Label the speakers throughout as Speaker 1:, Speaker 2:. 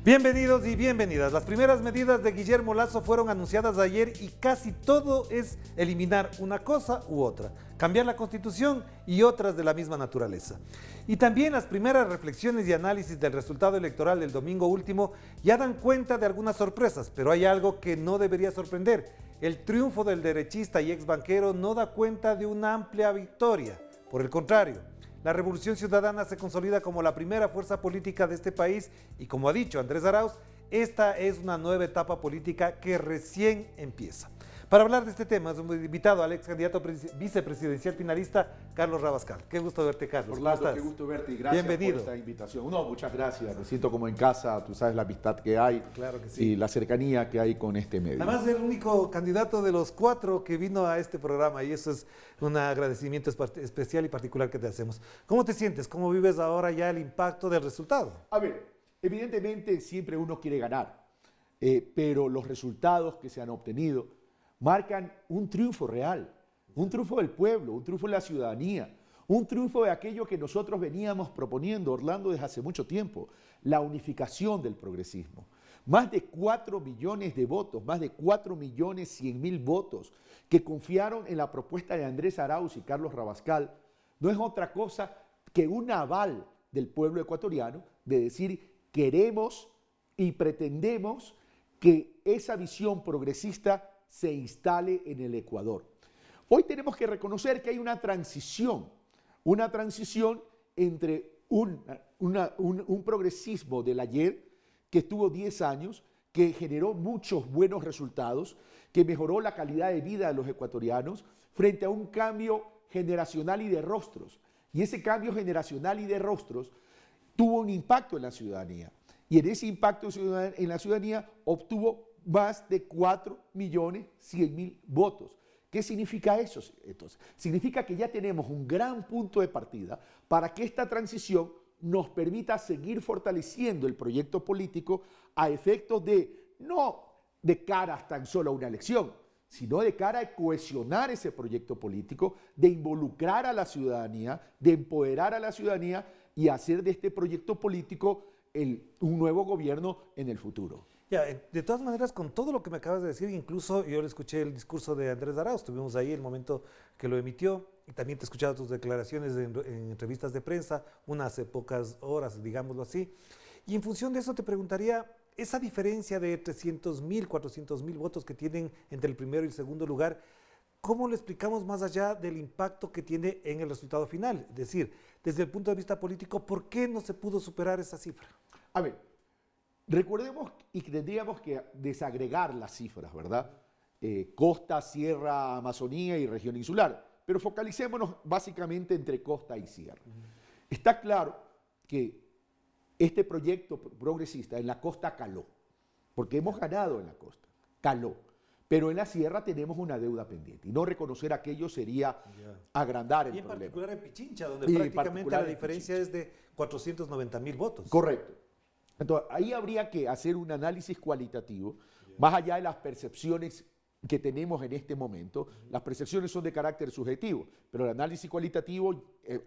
Speaker 1: Bienvenidos y bienvenidas. Las primeras medidas de Guillermo Lasso fueron anunciadas ayer y casi todo es eliminar una cosa u otra, cambiar la Constitución y otras de la misma naturaleza. Y también las primeras reflexiones y análisis del resultado electoral del domingo último ya dan cuenta de algunas sorpresas, pero hay algo que no debería sorprender. El triunfo del derechista y ex banquero no da cuenta de una amplia victoria. Por el contrario, la Revolución Ciudadana se consolida como la primera fuerza política de este país y, como ha dicho Andrés Arauz, esta es una nueva etapa política que recién empieza. Para hablar de este tema, hemos invitado al ex candidato vicepresidencial finalista, Carlos Rabascal. Qué gusto verte, Carlos.
Speaker 2: Orlando, qué gusto verte y gracias por esta invitación. No, muchas gracias. Me siento como en casa, tú sabes la amistad que hay,
Speaker 1: claro que sí,
Speaker 2: y la cercanía que hay con este medio.
Speaker 1: Además, es el único candidato de los 4 que vino a este programa y eso es un agradecimiento especial y particular que te hacemos. ¿Cómo te sientes? ¿Cómo vives ahora ya el impacto del resultado?
Speaker 2: A ver, evidentemente siempre uno quiere ganar, pero los resultados que se han obtenido marcan un triunfo real, un triunfo del pueblo, un triunfo de la ciudadanía, un triunfo de aquello que nosotros veníamos proponiendo, Orlando, desde hace mucho tiempo, la unificación del progresismo. Más de 4 millones de votos, más de 4.100.000 votos que confiaron en la propuesta de Andrés Arauz y Carlos Rabascal, no es otra cosa que un aval del pueblo ecuatoriano de decir queremos y pretendemos que esa visión progresista se instale en el Ecuador. Hoy tenemos que reconocer que hay una transición entre un progresismo del ayer que estuvo 10 años, que generó muchos buenos resultados, que mejoró la calidad de vida de los ecuatorianos, frente a un cambio generacional y de rostros. Y ese cambio generacional y de rostros tuvo un impacto en la ciudadanía. Y en ese impacto en la ciudadanía obtuvo más de 4.100.000 votos. ¿Qué significa eso? Entonces, significa que ya tenemos un gran punto de partida para que esta transición nos permita seguir fortaleciendo el proyecto político a efectos de, no de cara tan solo a una elección, sino de cara a cohesionar ese proyecto político, de involucrar a la ciudadanía, de empoderar a la ciudadanía y hacer de este proyecto político un nuevo gobierno en el futuro.
Speaker 1: Ya, de todas maneras, con todo lo que me acabas de decir, incluso yo le escuché el discurso de Andrés Arauz, estuvimos ahí el momento que lo emitió, y también te he escuchado tus declaraciones en entrevistas de prensa, una hace pocas horas, digámoslo así, y en función de eso te preguntaría, esa diferencia de 300.000, 400.000 votos que tienen entre el primero y el segundo lugar, ¿cómo lo explicamos más allá del impacto que tiene en el resultado final? Es decir, desde el punto de vista político, ¿por qué no se pudo superar esa cifra?
Speaker 2: A ver, recordemos y tendríamos que desagregar las cifras, ¿verdad? Costa, sierra, Amazonía y región insular. Pero focalicémonos básicamente entre costa y sierra. Está claro que este proyecto progresista en la costa caló, porque hemos ganado en la costa, caló. Pero en la sierra tenemos una deuda pendiente y no reconocer aquello sería agrandar el problema.
Speaker 1: Y en particular en Pichincha, donde prácticamente la diferencia es de 490.000 votos.
Speaker 2: Correcto. Entonces, ahí habría que hacer un análisis cualitativo, más allá de las percepciones que tenemos en este momento. Las percepciones son de carácter subjetivo, pero el análisis cualitativo,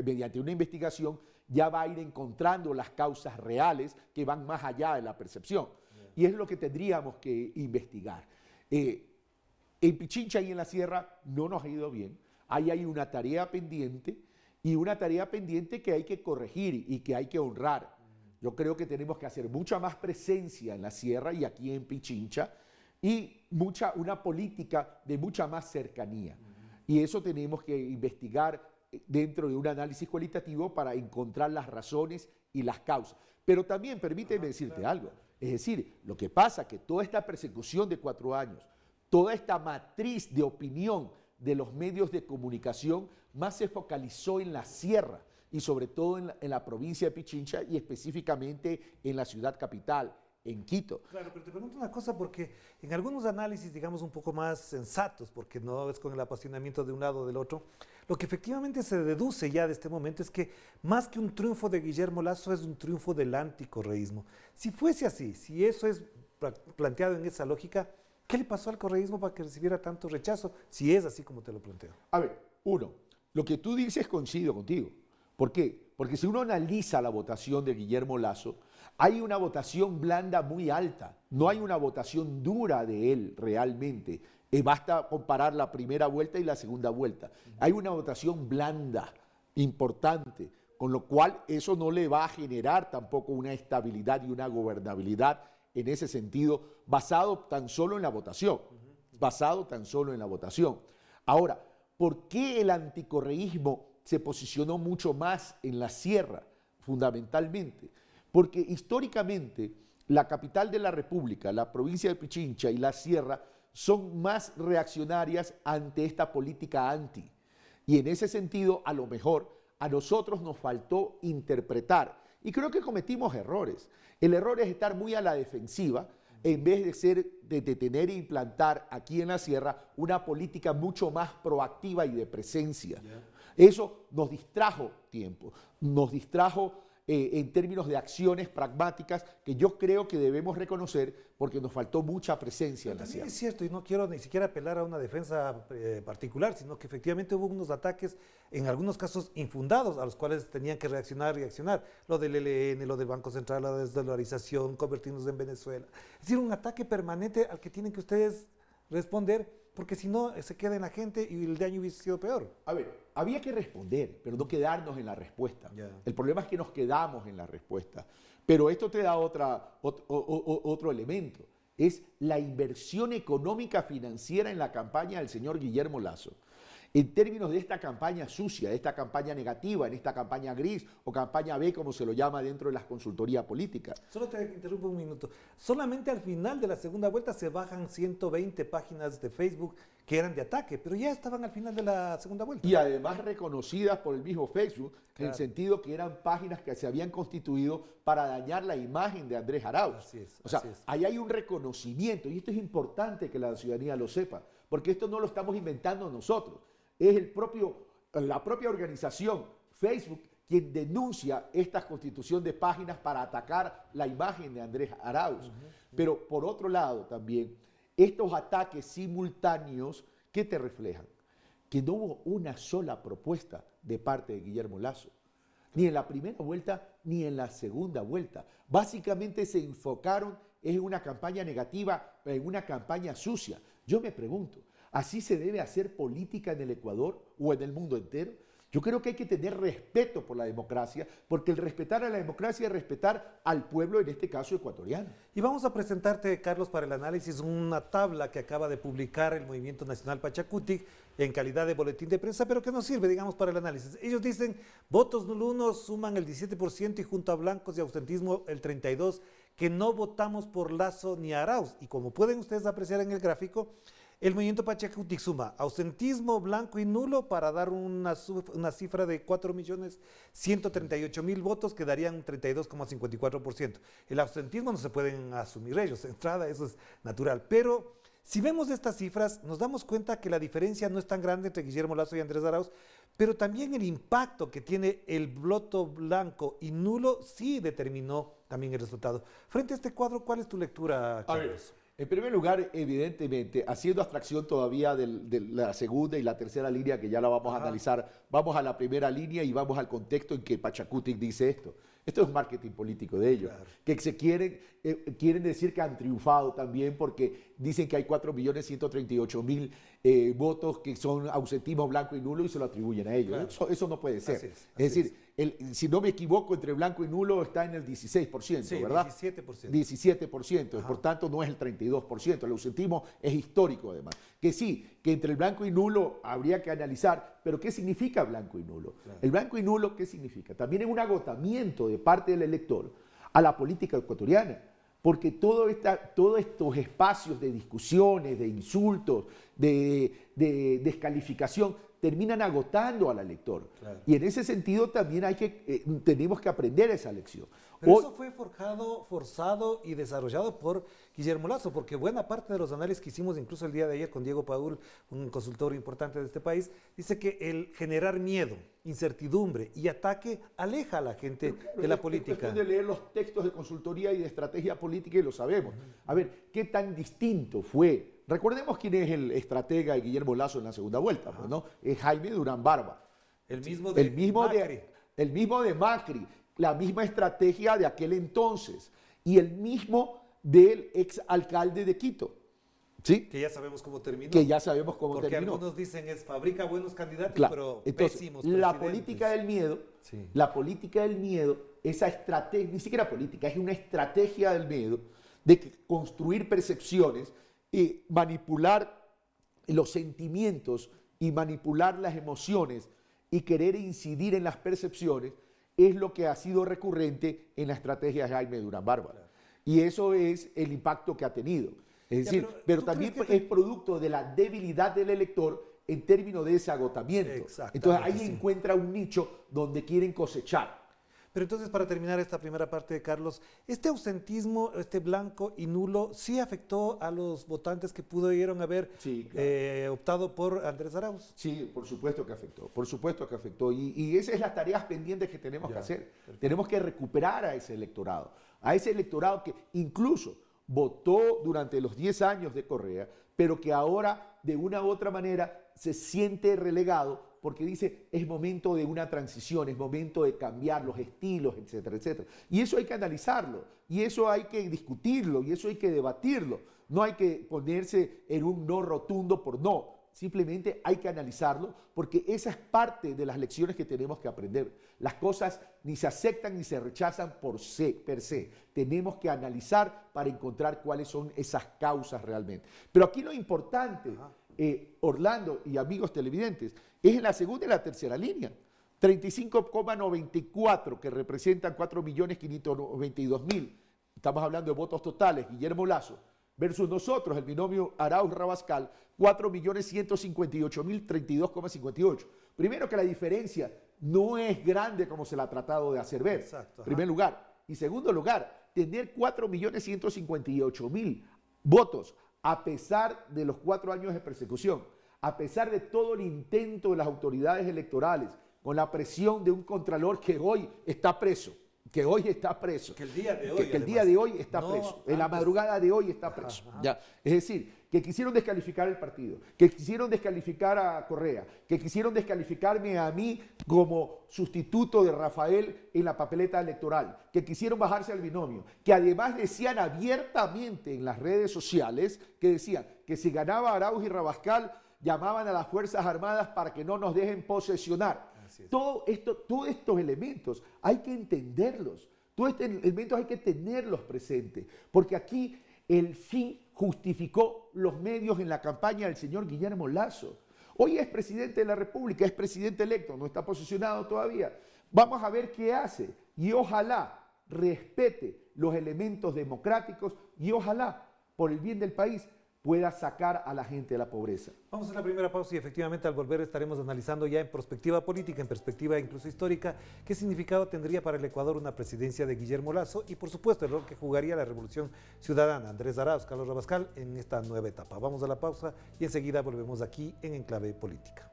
Speaker 2: mediante una investigación, ya va a ir encontrando las causas reales que van más allá de la percepción. Y es lo que tendríamos que investigar. En Pichincha y en la sierra no nos ha ido bien. Ahí hay una tarea pendiente y una tarea pendiente que hay que corregir y que hay que honrar. Yo creo que tenemos que hacer mucha más presencia en la sierra y aquí en Pichincha y una política de mucha más cercanía. Y eso tenemos que investigar dentro de un análisis cualitativo para encontrar las razones y las causas. Pero también permíteme decirte algo. Es decir, lo que pasa es que toda esta persecución de 4 años, toda esta matriz de opinión de los medios de comunicación más se focalizó en la sierra y sobre todo en la provincia de Pichincha y específicamente en la ciudad capital, en Quito.
Speaker 1: Claro, pero te pregunto una cosa, porque en algunos análisis, digamos, un poco más sensatos, porque no es con el apasionamiento de un lado o del otro, lo que efectivamente se deduce ya de este momento es que más que un triunfo de Guillermo Lasso es un triunfo del anticorreísmo. Si fuese así, si eso es planteado en esa lógica, ¿qué le pasó al correísmo para que recibiera tanto rechazo? Si es así como te lo planteo.
Speaker 2: A ver, uno, lo que tú dices coincido contigo. ¿Por qué? Porque si uno analiza la votación de Guillermo Lasso, hay una votación blanda muy alta, no hay una votación dura de él realmente. Basta comparar la primera vuelta y la segunda vuelta. Hay una votación blanda, importante, con lo cual eso no le va a generar tampoco una estabilidad y una gobernabilidad en ese sentido, basado tan solo en la votación. Basado tan solo en la votación. Ahora, ¿por qué el anticorreísmo se posicionó mucho más en la sierra, fundamentalmente? Porque históricamente la capital de la República, la provincia de Pichincha y la sierra son más reaccionarias ante esta política anti. Y en ese sentido, a lo mejor, a nosotros nos faltó interpretar. Y creo que cometimos errores. El error es estar muy a la defensiva en vez de tener e implantar aquí en la sierra una política mucho más proactiva y de presencia. Eso nos distrajo tiempo, nos distrajo en términos de acciones pragmáticas que yo creo que debemos reconocer porque nos faltó mucha presencia en la sierra.
Speaker 1: Es cierto, y no quiero ni siquiera apelar a una defensa particular, sino que efectivamente hubo unos ataques, en algunos casos infundados, a los cuales tenían que reaccionar. Lo del ELN, lo del Banco Central, la desdolarización, convertirnos en Venezuela. Es decir, un ataque permanente al que tienen que ustedes responder, porque si no, se queda en la gente y el daño hubiese sido peor.
Speaker 2: A ver, había que responder, pero no quedarnos en la respuesta. El problema es que nos quedamos en la respuesta. Pero esto te da otro elemento. Es la inversión económica financiera en la campaña del señor Guillermo Lasso. En términos de esta campaña sucia, de esta campaña negativa, en esta campaña gris o campaña B, como se lo llama dentro de las consultorías políticas.
Speaker 1: Solo te interrumpo un minuto. Solamente al final de la segunda vuelta se bajan 120 páginas de Facebook que eran de ataque, pero ya estaban al final de la segunda vuelta.
Speaker 2: Y además reconocidas por el mismo Facebook, claro, en el sentido que eran páginas que se habían constituido para dañar la imagen de Andrés Arauz.
Speaker 1: Así es,
Speaker 2: o sea, ahí hay un reconocimiento, y esto es importante que la ciudadanía lo sepa, porque esto no lo estamos inventando nosotros. Es la propia organización Facebook quien denuncia esta constitución de páginas para atacar la imagen de Andrés Arauz. Pero por otro lado también, estos ataques simultáneos, ¿qué te reflejan? Que no hubo una sola propuesta de parte de Guillermo Lasso, ni en la primera vuelta ni en la segunda vuelta. Básicamente se enfocaron en una campaña negativa, en una campaña sucia. Yo me pregunto, ¿así se debe hacer política en el Ecuador o en el mundo entero? Yo creo que hay que tener respeto por la democracia, porque el respetar a la democracia es respetar al pueblo, en este caso ecuatoriano.
Speaker 1: Y vamos a presentarte, Carlos, para el análisis, una tabla que acaba de publicar el Movimiento Nacional Pachacutic en calidad de boletín de prensa, pero que nos sirve, digamos, para el análisis. Ellos dicen, votos nulos suman el 17% y junto a blancos y ausentismo el 32%, que no votamos por Lasso ni Arauz. Y como pueden ustedes apreciar en el gráfico, el movimiento Pachacutic suma ausentismo, blanco y nulo para dar una cifra de 4.138.000 votos que darían un 32,54%. El ausentismo no se pueden asumir ellos, de entrada eso es natural. Pero si vemos estas cifras, nos damos cuenta que la diferencia no es tan grande entre Guillermo Lasso y Andrés Arauz, pero también el impacto que tiene el voto blanco y nulo sí determinó también el resultado. Frente a este cuadro, ¿cuál es tu lectura, Carlos?
Speaker 2: En primer lugar, evidentemente, haciendo abstracción todavía de la segunda y la tercera línea, que ya la vamos a analizar, vamos a la primera línea y vamos al contexto en que Pachacutic dice esto. Esto es marketing político de ellos, claro, que quieren decir que han triunfado también porque dicen que hay 4.138.000 votos que son ausentismo blanco y nulo y se lo atribuyen a ellos. Claro. Eso no puede ser. Así es decir, si no me equivoco, entre blanco y nulo está en el 16%, sí, ¿verdad?
Speaker 1: 17%.
Speaker 2: 17%, por tanto no es el 32%. El ausentismo es histórico además. Que sí, que entre el blanco y nulo habría que analizar, pero ¿qué significa blanco y nulo? Claro. El blanco y nulo, ¿qué significa? También es un agotamiento de parte del elector a la política ecuatoriana, porque todos estos espacios de discusiones, de insultos, de descalificación, terminan agotando al elector.
Speaker 1: Claro.
Speaker 2: Y en ese sentido también tenemos que aprender esa lección.
Speaker 1: Pero eso fue forjado, forzado y desarrollado por Guillermo Lasso, porque buena parte de los análisis que hicimos, incluso el día de ayer con Diego Paul, un consultor importante de este país, dice que el generar miedo, incertidumbre y ataque aleja a la gente de la política.
Speaker 2: Es cuestión de leer los textos de consultoría y de estrategia política y lo sabemos. A ver, ¿qué tan distinto fue? Recordemos quién es el estratega de Guillermo Lasso en la segunda vuelta, ¿no? Es Jaime Durán Barba.
Speaker 1: El mismo de Macri.
Speaker 2: El mismo de Macri, la misma estrategia de aquel entonces y el mismo del ex alcalde de Quito. ¿Sí?
Speaker 1: Que ya sabemos cómo terminó.
Speaker 2: Que ya sabemos cómo
Speaker 1: Porque
Speaker 2: terminó.
Speaker 1: algunos dicen es fabrica buenos candidatos,
Speaker 2: Claro.
Speaker 1: pero
Speaker 2: Entonces,
Speaker 1: pésimos
Speaker 2: la
Speaker 1: presidentes.
Speaker 2: política del miedo,
Speaker 1: Sí.
Speaker 2: la política del miedo, esa estrategia, ni siquiera política, es una estrategia del miedo de construir percepciones y manipular los sentimientos y manipular las emociones y querer incidir en las percepciones, es lo que ha sido recurrente en la estrategia de Jaime Durán Barba.
Speaker 1: Claro.
Speaker 2: Y eso es el impacto que ha tenido. Es
Speaker 1: Ya,
Speaker 2: decir, pero
Speaker 1: ¿tú
Speaker 2: también
Speaker 1: crees que
Speaker 2: es producto de la debilidad del elector en términos de ese agotamiento.
Speaker 1: Exactamente,
Speaker 2: Entonces ahí
Speaker 1: sí.
Speaker 2: encuentra un nicho donde quieren cosechar.
Speaker 1: Pero entonces, para terminar esta primera parte de Carlos, este ausentismo, este blanco y nulo, sí afectó a los votantes que pudieron haber
Speaker 2: Sí, claro.
Speaker 1: optado por Andrés Arauz.
Speaker 2: Sí, por supuesto que afectó, por supuesto que afectó. Y esas son las tareas pendientes que tenemos que hacer.
Speaker 1: Perfecto.
Speaker 2: Tenemos que recuperar a ese electorado que incluso votó durante los 10 años de Correa, pero que ahora de una u otra manera se siente relegado porque dice es momento de una transición, es momento de cambiar los estilos, etcétera, etcétera. Y eso hay que analizarlo, y eso hay que discutirlo, y eso hay que debatirlo. No hay que ponerse en un no rotundo por no. Simplemente hay que analizarlo porque esa es parte de las lecciones que tenemos que aprender. Las cosas ni se aceptan ni se rechazan per se. Tenemos que analizar para encontrar cuáles son esas causas realmente. Pero aquí lo importante, Orlando y amigos televidentes, es en la segunda y la tercera línea. 35,94 que representan 4.592.000. Estamos hablando de votos totales, Guillermo Lasso. Versus nosotros, el binomio Arauz-Rabascal, 4.158.032,58. Primero que la diferencia no es grande como se la ha tratado de hacer ver.
Speaker 1: Exacto,
Speaker 2: En primer lugar. Y segundo lugar, tener 4.158.000 votos a pesar de los 4 años de persecución, a pesar de todo el intento de las autoridades electorales, con la presión de un contralor que hoy está preso. Que hoy está preso.
Speaker 1: Que el día de hoy,
Speaker 2: Que el día de hoy está
Speaker 1: no
Speaker 2: preso. En la
Speaker 1: antes.
Speaker 2: madrugada de hoy está preso. Ya. Es decir, que quisieron descalificar el partido, que quisieron descalificar a Correa, que quisieron descalificarme a mí como sustituto de Rafael en la papeleta electoral, que quisieron bajarse al binomio, que además decían abiertamente en las redes sociales, que decían que si ganaba Arauz y Rabascal, llamaban a las Fuerzas Armadas para que no nos dejen posesionar. Todos estos elementos hay que entenderlos, todos estos elementos hay que tenerlos presentes, porque aquí el fin justificó los medios en la campaña del señor Guillermo Lasso. Hoy es presidente de la República, es presidente electo, no está posesionado todavía. Vamos a ver qué hace y ojalá respete los elementos democráticos y ojalá, por el bien del país, pueda sacar a la gente de la pobreza.
Speaker 1: Vamos a la primera pausa y efectivamente al volver estaremos analizando ya en perspectiva política, en perspectiva incluso histórica, qué significado tendría para el Ecuador una presidencia de Guillermo Lasso y por supuesto el rol que jugaría la Revolución Ciudadana, Andrés Arauz, Carlos Rabascal en esta nueva etapa. Vamos a la pausa y enseguida volvemos aquí en Enclave Política.